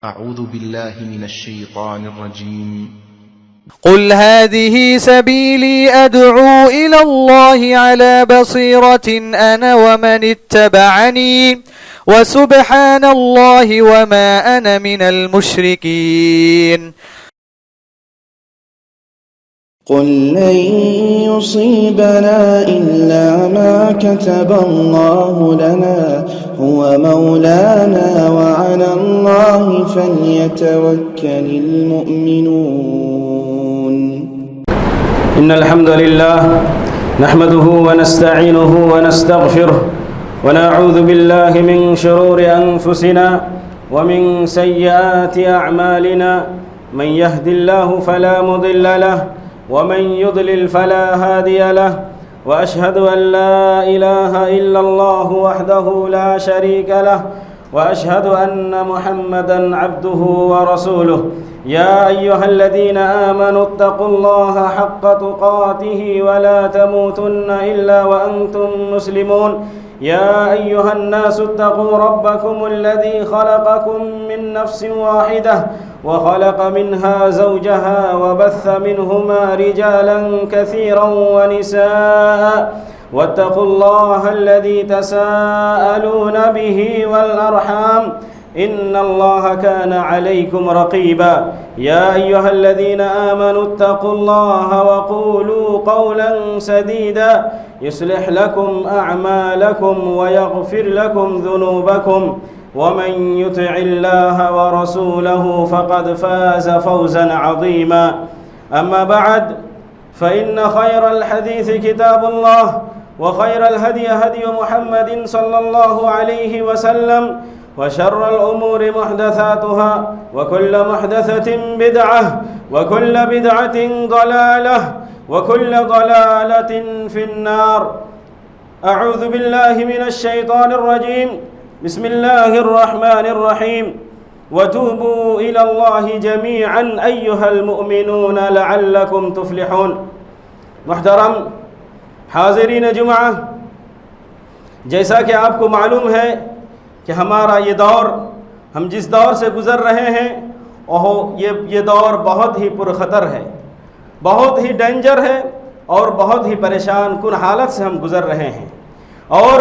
أعوذ بالله من الشيطان الرجيم قل هذه سبيلي أدعو إلى الله على بصيرة أنا ومن اتبعني وسبحان الله وما أنا من المشركين قل لن يصيبنا إلا ما كتب الله لنا هو مولانا وعلى الله فليتوكل المؤمنون. إن الحمد لله نحمده ونستعينه ونستغفره ونعوذ بالله من شرور أنفسنا ومن سيئات أعمالنا. من يهد الله فلا مضل له ومن يضلل فلا هادي له، وأشهد أن لا إله إلا الله وحده لا شريك له، وأشهد أن محمدًا عبده ورسوله. يا أيها الذين آمنوا اتقوا الله حق تقاته ولا تموتن إلا وأنتم مسلمون. يا أيها الناس اتقوا ربكم الذي خلقكم من نفس واحدة وخلق منها زوجها وبث منهما رجالا كثيرا ونساء، واتقوا الله الذي تساءلون به والأرحام إن الله كان عليكم رقيبا. يا أيها الذين آمنوا اتقوا الله وقولوا قولا سديدا يصلح لكم أعمالكم ويغفر لكم ذنوبكم، ومن يطع الله ورسوله فقد فاز فوزا عظيما. أما بعد، فإن خير الحديث كتاب الله، وخير الهدي هدي محمد صلى الله عليه وسلم، وشر الأمور محدثاتها، وكل محدثة بدعة، وكل بدعة ضلالة، وكل ضلالة في النار. أعوذ بالله من الشيطان الرجيم. بسم الله الرحمن الرحيم. وتوبوا إلى الله جميعا أيها المؤمنون لعلكم تفلحون. محترم حاضرین جمعہ، جیسا کہ آپ کو معلوم ہے کہ ہمارا یہ دور، ہم جس دور سے گزر رہے ہیں یہ دور بہت ہی پرخطر ہے، بہت ہی ڈینجر ہے، اور بہت ہی پریشان کن حالت سے ہم گزر رہے ہیں. اور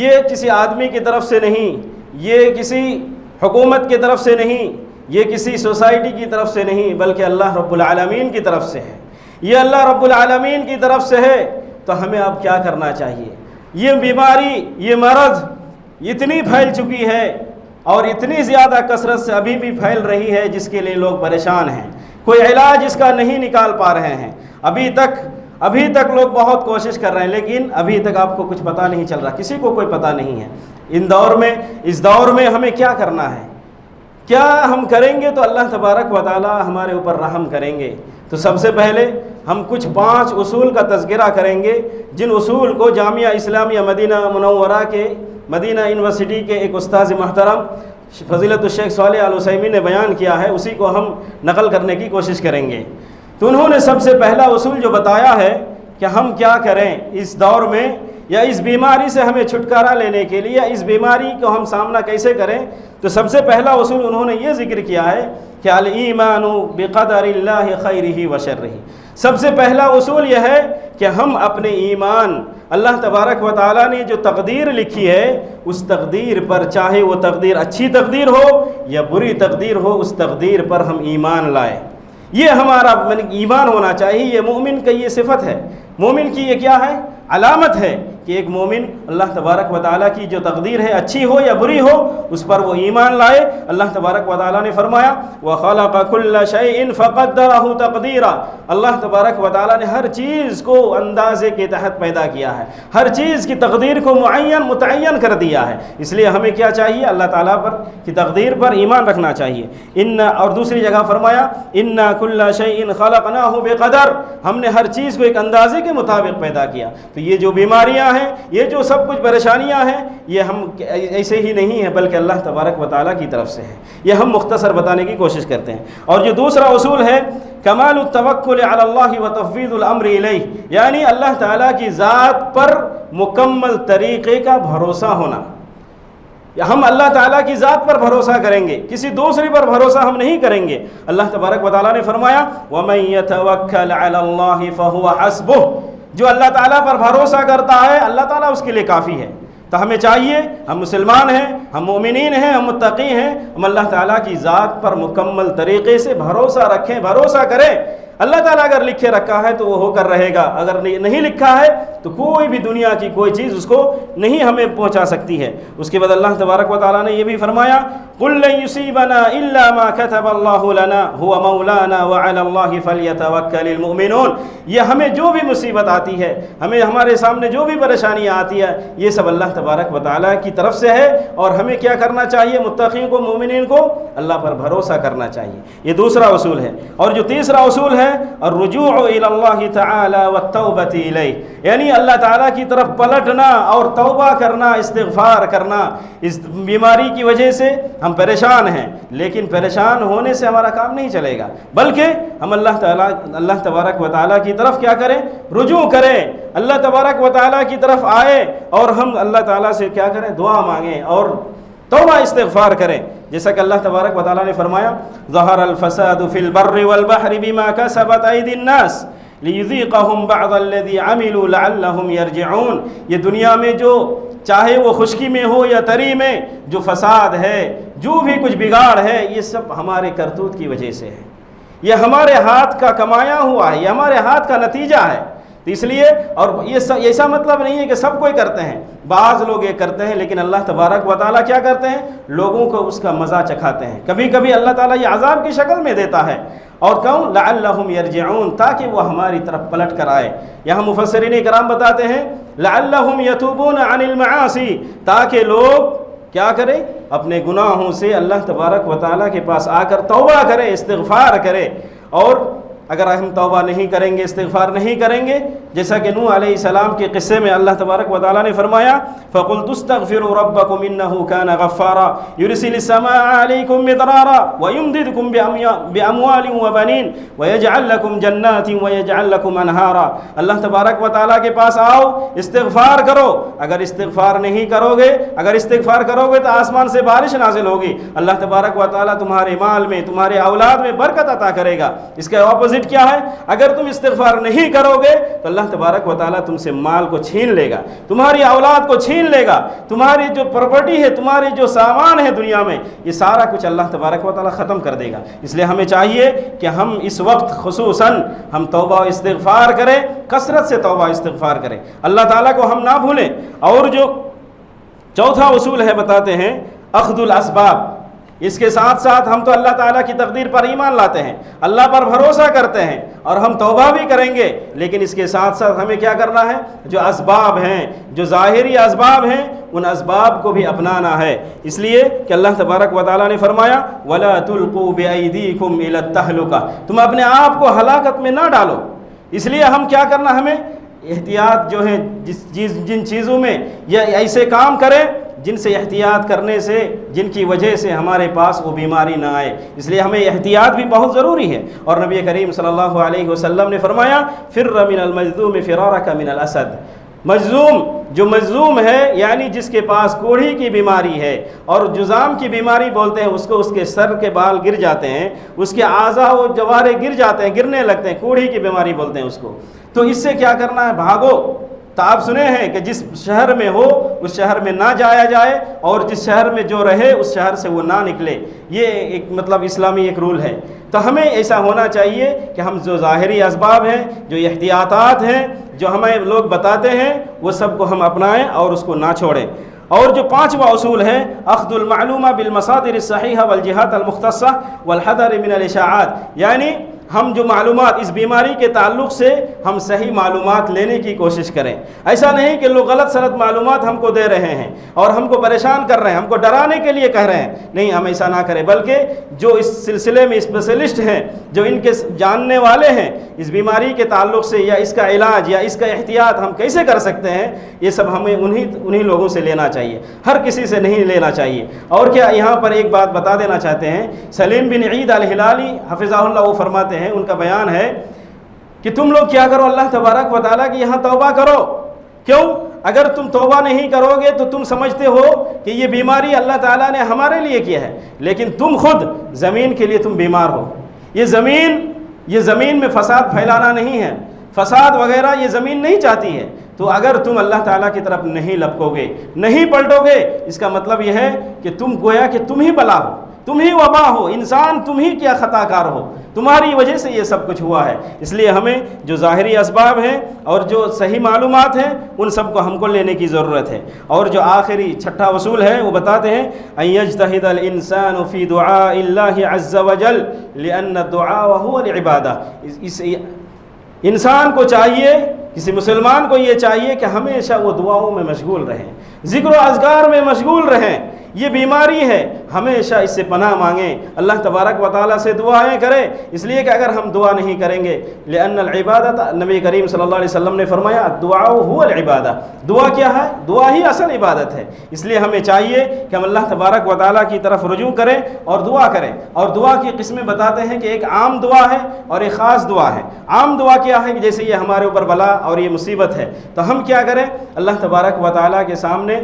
یہ کسی آدمی کی طرف سے نہیں، یہ کسی حکومت کی طرف سے نہیں، یہ کسی سوسائٹی کی طرف سے نہیں، بلکہ اللہ رب العالمین کی طرف سے ہے. یہ اللہ رب العالمین کی طرف سے ہے. تو ہمیں اب کیا کرنا چاہیے؟ یہ بیماری، یہ مرض اتنی پھیل چکی ہے اور اتنی زیادہ کثرت سے ابھی بھی پھیل رہی ہے، جس کے لیے لوگ پریشان ہیں. کوئی علاج اس کا نہیں نکال پا رہے ہیں. ابھی تک لوگ بہت کوشش کر رہے ہیں، لیکن ابھی تک آپ کو کچھ پتہ نہیں چل رہا، کسی کو کوئی پتہ نہیں ہے. اس دور میں ہمیں کیا کرنا ہے، کیا ہم کریں گے تو اللہ تبارک و تعالی ہمارے اوپر رحم کریں گے. تو سب سے پہلے ہم کچھ 5 اصول کا تذکرہ کریں گے، جن اصول کو جامعہ اسلامیہ مدینہ منورہ کے مدینہ یونیورسٹی کے ایک استاذ محترم فضیلت الشیخ صالح العثیمین نے بیان کیا ہے، اسی کو ہم نقل کرنے کی کوشش کریں گے. تو انہوں نے سب سے پہلا اصول جو بتایا ہے کہ ہم کیا کریں اس دور میں، یا اس بیماری سے ہمیں چھٹکارا لینے کے لیے، یا اس بیماری کو ہم سامنا کیسے کریں. تو سب سے پہلا اصول انہوں نے یہ ذکر کیا ہے کہ الایمان بقدر اللہ خیرہ و شرہ. سب سے پہلا اصول یہ ہے کہ ہم اپنے ایمان، اللہ تبارک و تعالیٰ نے جو تقدیر لکھی ہے اس تقدیر پر، چاہے وہ تقدیر اچھی تقدیر ہو یا بری تقدیر ہو، اس تقدیر پر ہم ایمان لائیں. یہ ہمارا ایمان ہونا چاہیے. یہ مومن کی یہ صفت ہے، مومن کی یہ کیا ہے؟ علامت ہے کہ ایک مومن اللہ تبارک و تعالیٰ کی جو تقدیر ہے، اچھی ہو یا بری ہو، اس پر وہ ایمان لائے. اللہ تبارک و تعالیٰ نے فرمایا وَخَلَقَ كُلَّ شَيْءٍ فَقَدَّرَهُ تَقْدِيرًا. اللہ تبارک و تعالیٰ نے ہر چیز کو اندازے کے تحت پیدا کیا ہے، ہر چیز کی تقدیر کو متعین کر دیا ہے. اس لیے ہمیں کیا چاہیے؟ اللہ تعالیٰ پر کی تقدیر پر ایمان رکھنا چاہیے. اور دوسری جگہ فرمایا إِنَّا كُلَّ شَيْءٍ خَلَقْنَاهُ بِقَدَرٍ. ہم نے ہر چیز کو ایک اندازے کے مطابق پیدا کیا. تو یہ جو بیماریاں ہیں، یہ جو سب کچھ پریشانیاں ہیں، یہ ہم ایسے ہی نہیں ہیں، بلکہ اللہ تبارک و تعالیٰ کی طرف سے ہے. یہ ہم مختصر بتانے کی کوشش کرتے ہیں. اور جو دوسرا اصول ہے کمال التوکل علی اللہ و تفویض الامر الیہ، یعنی اللہ تعالیٰ کی ذات پر مکمل طریقے کا بھروسہ ہونا. ہم اللہ تعالیٰ کی ذات پر بھروسہ کریں گے، کسی دوسری پر بھروسہ ہم نہیں کریں گے۔ اللہ تبارک و تعالیٰ نے فرمایا وَمَن يَتَوَكَّلْ عَلَى اللَّهِ فَهُوَ حَسْبُهُ، جو اللہ تعالیٰ پر بھروسہ کرتا ہے اللہ تعالیٰ اس کے لیے کافی ہے۔ تو ہمیں چاہیے، ہم مسلمان ہیں، ہم مومنین ہیں، ہم متقی ہیں، ہم اللہ تعالیٰ کی ذات پر مکمل طریقے سے بھروسہ رکھیں، بھروسہ کریں۔ اللہ تعالیٰ اگر لکھے رکھا ہے تو وہ ہو کر رہے گا، اگر نہیں لکھا ہے تو کوئی بھی دنیا کی کوئی چیز اس کو نہیں ہمیں پہنچا سکتی ہے۔ اس کے بعد اللہ تبارک و تعالیٰ نے یہ بھی فرمایا قُلْ لَن يُصِيبَنَا إِلَّا مَا كَتَبَ اللَّهُ لَنَا هُوَ مَوْلَانَا وَعَلَى اللَّهِ فَلْيَتَوَكَّلِ الْمُؤْمِنُونَ، یہ ہمیں جو بھی مصیبت آتی ہے، ہمیں ہمارے سامنے جو بھی پریشانیاں آتی ہے، یہ سب اللہ تبارک و تعالیٰ کی طرف سے ہے، اور ہمیں کیا کرنا چاہیے؟ متقین کو، مومنین کو اللہ پر بھروسہ کرنا چاہیے۔ یہ دوسرا اصول ہے۔ اور جو تیسرا اصول ہے الرجوع الى اللہ تعالی والتوبۃ الیہ، یعنی اللہ تعالیٰ کی طرف پلٹنا اور توبہ کرنا، استغفار کرنا۔ اس بیماری کی وجہ سے ہم پریشان ہیں، لیکن پریشان ہونے سے ہمارا کام نہیں چلے گا، بلکہ ہم اللہ تبارک و تعالیٰ کی طرف کیا کریں؟ رجوع کریں، اللہ تبارک و تعالیٰ کی طرف آئے اور ہم اللہ تعالیٰ سے کیا کریں؟ دعا مانگیں اور توبہ استغفار کریں۔ جیسا کہ اللہ تبارک و تعالیٰ نے فرمایا ظہر الفساد فی البر والبحر بما کسبت ایدی الناس لیذیقہم بعض الذی عملوا لعلہم یرجعون، یہ دنیا میں جو چاہے وہ خشکی میں ہو یا تری میں جو فساد ہے، جو بھی کچھ بگاڑ ہے، یہ سب ہمارے کرتوت کی وجہ سے ہے، یہ ہمارے ہاتھ کا کمایا ہوا ہے، یہ ہمارے ہاتھ کا نتیجہ ہے۔ تو اس لیے، اور یہ ایسا مطلب نہیں ہے کہ سب کوئی کرتے ہیں، بعض لوگ یہ کرتے ہیں، لیکن اللہ تبارک و تعالیٰ کیا کرتے ہیں؟ لوگوں کو اس کا مزہ چکھاتے ہیں۔ کبھی کبھی اللہ تعالیٰ یہ عذاب کی شکل میں دیتا ہے، اور کیوں؟ لعلہم یرجعون، تاکہ وہ ہماری طرف پلٹ کر آئے۔ یہاں مفسرین کرام بتاتے ہیں لعلہم یتوبون عن المعاصی، تاکہ لوگ کیا کریں؟ اپنے گناہوں سے اللہ تبارک و تعالیٰ کے پاس آ کر توبہ کرے، استغفار کرے۔ اور اگر ہم توبہ نہیں کریں گے، استغفار نہیں کریں گے، جیسا کہ نوح علیہ السلام کے قصے میں اللہ تبارک و تعالیٰ نے فرمایا فَقُلْتُ اسْتَغْفِرُوا رَبَّكُمْ إِنَّهُ كَانَ غَفَّارًا يُرْسِلِ السَّمَاءَ عَلَيْكُمْ مِدْرَارًا وَيُمْدِدْكُمْ بِأَمْوَالٍ وَبَنِينَ وَيَجْعَلْ لَكُمْ جَنَّاتٍ وَيَجْعَلْ لَكُمْ أَنْهَارًا۔ اللہ تبارک و تعالیٰ کے پاس آؤ، استغفار کرو۔ اگر استغفار نہیں کرو گے، اگر استغفار کرو گے تو آسمان سے بارش نازل ہوگی، اللہ تبارک و تعالیٰ تمہارے مال میں، تمہارے اولاد میں برکت عطا کرے گا۔ اس کا اپوزٹ کیا ہے؟ اگر تم استغفار نہیں کرو گے تو اللہ تبارک و تعالیٰ تم سے مال کو چھین لے گا، تمہاری اولاد کو چھین لے گا، تمہاری جو پراپرٹی ہے، تمہاری جو سامان ہے دنیا میں، یہ سارا کچھ اللہ تبارک و تعالیٰ ختم کر دے گا۔ اس لیے ہمیں چاہیے کہ ہم اس وقت خصوصاً ہم توبہ و استغفار کریں، کثرت سے توبہ و استغفار کریں، اللہ تعالیٰ کو ہم نہ بھولیں۔ اور جو چوتھا اصول ہے بتاتے ہیں اخذ الاسباب، اس کے ساتھ ساتھ ہم تو اللہ تعالیٰ کی تقدیر پر ایمان لاتے ہیں، اللہ پر بھروسہ کرتے ہیں، اور ہم توبہ بھی کریں گے، لیکن اس کے ساتھ ساتھ ہمیں کیا کرنا ہے؟ جو اسباب ہیں، جو ظاہری اسباب ہیں، ان اسباب کو بھی اپنانا ہے۔ اس لیے کہ اللہ تبارک و تعالیٰ نے فرمایا وَلَا تُلْقُوا بِأَيْدِيكُمْ إِلَى التَّهْلُكَةِ، تم اپنے آپ کو ہلاکت میں نہ ڈالو۔ اس لیے ہم کیا کرنا؟ ہمیں احتیاط جو ہے، جن چیزوں میں یا ایسے کام کریں جن سے احتیاط کرنے سے، جن کی وجہ سے ہمارے پاس وہ بیماری نہ آئے، اس لیے ہمیں احتیاط بھی بہت ضروری ہے۔ اور نبی کریم صلی اللہ علیہ وسلم نے فرمایا فر من المجذوم فرارک من الاسد، مجذوم، جو مجذوم ہے یعنی جس کے پاس کوڑھی کی بیماری ہے، اور جذام کی بیماری بولتے ہیں اس کو، اس کے سر کے بال گر جاتے ہیں، اس کے اعضاء و جوارے گر جاتے ہیں، گرنے لگتے ہیں، کوڑھی کی بیماری بولتے ہیں اس کو۔ تو اس سے کیا کرنا ہے؟ بھاگو۔ تو آپ سنے ہیں کہ جس شہر میں ہو اس شہر میں نہ جایا جائے، اور جس شہر میں جو رہے اس شہر سے وہ نہ نکلے، یہ ایک مطلب اسلامی ایک رول ہے۔ تو ہمیں ایسا ہونا چاہیے کہ ہم جو ظاہری اسباب ہیں، جو احتیاطات ہیں، جو ہمیں لوگ بتاتے ہیں، وہ سب کو ہم اپنائیں اور اس کو نہ چھوڑیں۔ اور جو پانچواں اصول ہے اخذ المعلومہ بالمصادر الصحیحہ والجہات المختصہ والحذر من الاشاعات، یعنی ہم جو معلومات اس بیماری کے تعلق سے ہم صحیح معلومات لینے کی کوشش کریں۔ ایسا نہیں کہ لوگ غلط سلط معلومات ہم کو دے رہے ہیں اور ہم کو پریشان کر رہے ہیں، ہم کو ڈرانے کے لیے کہہ رہے ہیں، نہیں، ہم ایسا نہ کریں، بلکہ جو اس سلسلے میں اسپیشلسٹ ہیں، جو ان کے جاننے والے ہیں اس بیماری کے تعلق سے، یا اس کا علاج یا اس کا احتیاط ہم کیسے کر سکتے ہیں، یہ سب ہمیں انہی لوگوں سے لینا چاہیے، ہر کسی سے نہیں لینا چاہیے۔ اور کیا یہاں پر ایک بات بتا دینا چاہتے ہیں، سلیم بن عید الہلالی حفظہ اللہ وہ فرماتے ہیں، ان کا بیان ہے کہ تم لوگ کیا کرو، اللہ تبارک و تعالیٰ کی یہاں توبہ کرو۔ کیوں؟ اگر تم توبہ نہیں کرو گے تو تم سمجھتے ہو کہ یہ بیماری اللہ تعالیٰ نے ہمارے لیے کیا ہے، لیکن تم خود زمین کے لیے تم بیمار ہو۔ یہ زمین میں فساد پھیلانا نہیں ہے، فساد وغیرہ یہ زمین نہیں چاہتی ہے۔ تو اگر تم اللہ تعالیٰ کی طرف نہیں لپکو گے، نہیں پلٹو گے، اس کا مطلب یہ ہے کہ تم گویا کہ تم ہی بلا ہو، تم ہی وبا ہو، انسان تم ہی کیا خطا کار ہو، تمہاری وجہ سے یہ سب کچھ ہوا ہے۔ اس لیے ہمیں جو ظاہری اسباب ہیں اور جو صحیح معلومات ہیں ان سب کو ہم کو لینے کی ضرورت ہے۔ اور جو آخری چھٹا اصول ہے وہ بتاتے ہیں ان یجتہد الانسان فی دعاء اللہ عز وجل لأن الدعاء هو العبادہ۔ انسان کو چاہیے، کسی مسلمان کو یہ چاہیے کہ ہمیشہ وہ دعاؤں میں مشغول رہیں، ذکر و اذکار میں مشغول رہیں۔ یہ بیماری ہے، ہمیشہ اس سے پناہ مانگیں، اللہ تبارک و تعالیٰ سے دعائیں کریں، اس لیے کہ اگر ہم دعا نہیں کریں گے لأن العبادت، نبی کریم صلی اللہ علیہ وسلم نے فرمایا الدعاء هو العبادہ، دعا کیا ہے؟ دعا ہی اصل عبادت ہے۔ اس لیے ہمیں چاہیے کہ ہم اللہ تبارک و تعالیٰ کی طرف رجوع کریں اور دعا کریں۔ اور دعا کی قسمیں بتاتے ہیں کہ ایک عام دعا ہے اور ایک خاص دعا ہے۔ عام دعا کیا ہے کہ جیسے یہ ہمارے اوپر بلا اور یہ مصیبت ہے تو ہم کیا کریں؟ اللہ تبارک و تعالیٰ کے سامنے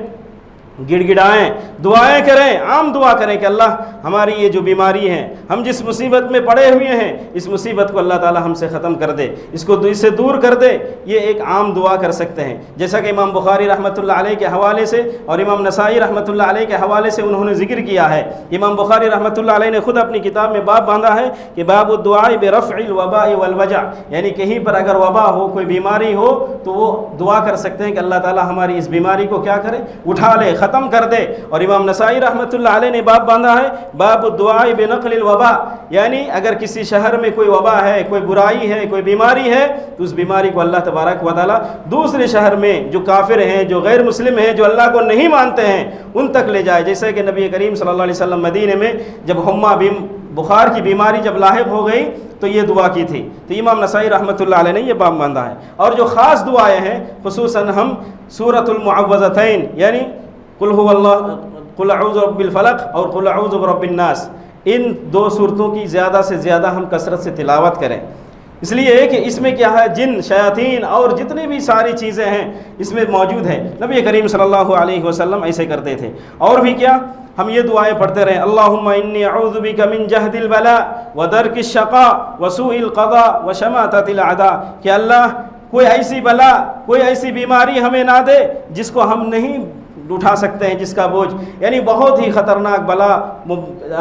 گڑ گڑائیں، دعائیں کریں، عام دعا کریں کہ اللہ ہماری یہ جو بیماری ہے، ہم جس مصیبت میں پڑے ہوئے ہیں، اس مصیبت کو اللہ تعالیٰ ہم سے ختم کر دے، اس سے دور کر دے۔ یہ ایک عام دعا کر سکتے ہیں، جیسا کہ امام بخاری رحمۃ اللہ علیہ کے حوالے سے اور امام نسائی رحمۃ اللہ علیہ کے حوالے سے انہوں نے ذکر کیا ہے۔ امام بخاری رحمۃ اللہ علیہ نے خود اپنی کتاب میں باب باندھا ہے کہ باب الدعاء برفع الوباء والوجع، یعنی کہیں پر اگر وبا ہو، کوئی بیماری ہو تو وہ دعا کر سکتے ہیں کہ اللہ تعالیٰ ہماری اس بیماری کو کیا کرے؟ اٹھا لے، ختم کر دے۔ اور امام نسائی رحمۃ اللہ علیہ نے باب باندھا ہے باب الدعاء بنقل الوباء، یعنی اگر کسی شہر میں کوئی وبا ہے، کوئی برائی ہے، کوئی بیماری ہے تو اس بیماری کو اللہ تبارک و تعالیٰ دوسرے شہر میں جو کافر ہیں، جو غیر مسلم ہیں، جو اللہ کو نہیں مانتے ہیں، ان تک لے جائے۔ جیسے کہ نبی کریم صلی اللہ علیہ وسلم مدینے میں جب بخار کی بیماری جب لاحق ہو گئی تو یہ دعا کی تھی۔ تو امام نسائی رحمۃ اللہ علیہ نے یہ باب باندھا ہے۔ اور جو خاص دعائیں ہیں، خصوصاً ہم سورۃ المعوذتین یعنی قل هو اللہ، قل اعوذ برب الفلق اور قل اعوذ برب الناس، ان دو صورتوں کی زیادہ سے زیادہ ہم کثرت سے تلاوت کریں، اس لیے کہ اس میں کیا ہے؟ جن، شیاطین اور جتنی بھی ساری چیزیں ہیں اس میں موجود ہیں۔ نبی کریم صلی اللہ علیہ وسلم ایسے کرتے تھے۔ اور بھی کیا؟ ہم یہ دعائیں پڑھتے رہیں اللہم انی اعوذ بک من جہد البلاء ودرک الشقاء وسوء القضاء وشماتۃ الاعداء، کہ اللہ کوئی ایسی بلا، کوئی ایسی بیماری ہمیں نہ دے جس کو ہم نہیں اٹھا سکتے ہیں، جس کا بوجھ، یعنی بہت ہی خطرناک بلا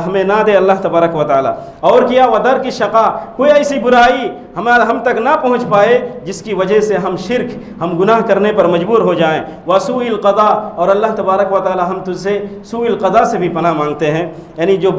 ہمیں نہ دے اللہ تبارک و تعالیٰ۔ اور کیا؟ ودر کی شقا، کوئی ایسی برائی ہم تک نہ پہنچ پائے جس کی وجہ سے ہم شرک، ہم گناہ کرنے پر مجبور ہو جائیں۔ وسوء القضاء، اور اللہ تبارک و تعالیٰ ہم تجھ سے سوء القضاء سے بھی پناہ مانگتے ہیں، یعنی جو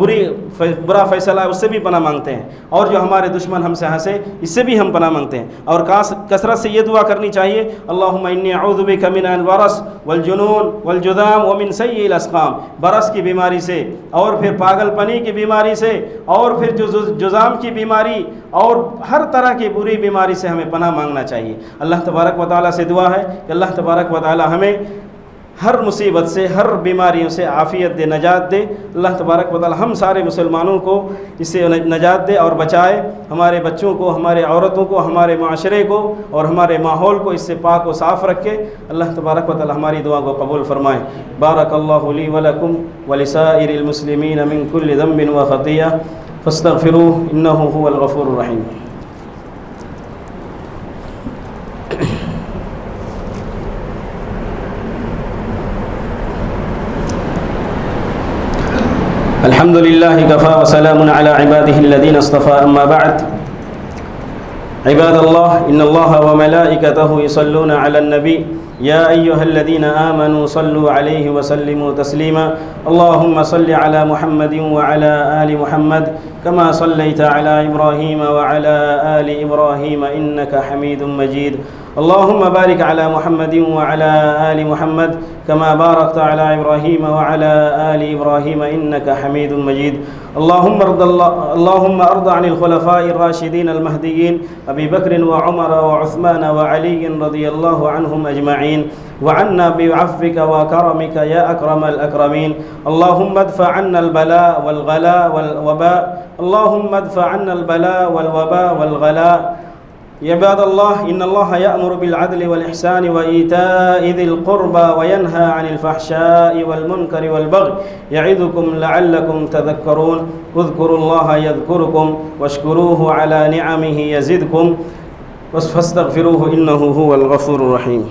برا فیصلہ ہے اس سے بھی پناہ مانگتے ہیں، اور جو ہمارے دشمن ہم سے ہنسے اس سے بھی ہم پناہ مانگتے ہیں۔ اور کثرت سے یہ دعا کرنی چاہیے اللہم انی اعوذ بک من البرص والجنون والجذام ومن سیء الاسقام، برس کی بیماری سے، اور پھر پاگل پنی کی بیماری سے، اور پھر جو جذام کی بیماری، اور ہر طرح کی بری بیماری سے ہمیں پناہ مانگنا چاہیے۔ اللہ تبارک و تعالیٰ سے دعا ہے کہ اللہ تبارک و تعالیٰ ہمیں ہر مصیبت سے، ہر بیماریوں سے عافیت دے، نجات دے۔ اللہ تبارک و تعالیٰ ہم سارے مسلمانوں کو اس سے نجات دے اور بچائے، ہمارے بچوں کو، ہمارے عورتوں کو، ہمارے معاشرے کو اور ہمارے ماحول کو اس سے پاک و صاف رکھے۔ اللہ تبارک و تعالیٰ ہماری دعا کو قبول فرمائے۔ بارک اللہ لی ولکم ولسائر المسلمین من کل ذنب وخطیہ فاستغفروہ انہ هو الغفور الرحیم۔ الحمد لله كفى وسلام على عباده الذين اصطفى أما بعد عباد الله إن الله وملائكته يصلون على النبي يا أيها الذين آمنوا صلوا عليه وسلموا تسليما اللهم صل على محمد وعلى آل محمد كما صليت على إبراهيم وعلى آل إبراهيم إنك حميد مجيد اللهم بارك على محمد وعلى آل محمد كما باركت على إبراهيم وعلى آل إبراهيم إنك حميد مجيد اللهم أرض عن الخلفاء الراشدين المهديين أبي بكر وعمر وعثمان وعلي رضي الله عنهم أجمعين وعنا بعفوك وكرمك يا أكرم الأكرمين اللهم ادفع عنا البلاء والغلاء والوباء اللهم ادفع عنا البلاء والوباء والغلاء عباد الله إن الله يأمر بالعدل والإحسان وإيتاء ذي القربى وينهى عن الفحشاء والمنكر والبغي يعظكم لعلكم تذكرون اذكروا الله يذكركم واشكروه على نعمه يزدكم فاستغفروه إنه هو الغفور الرحيم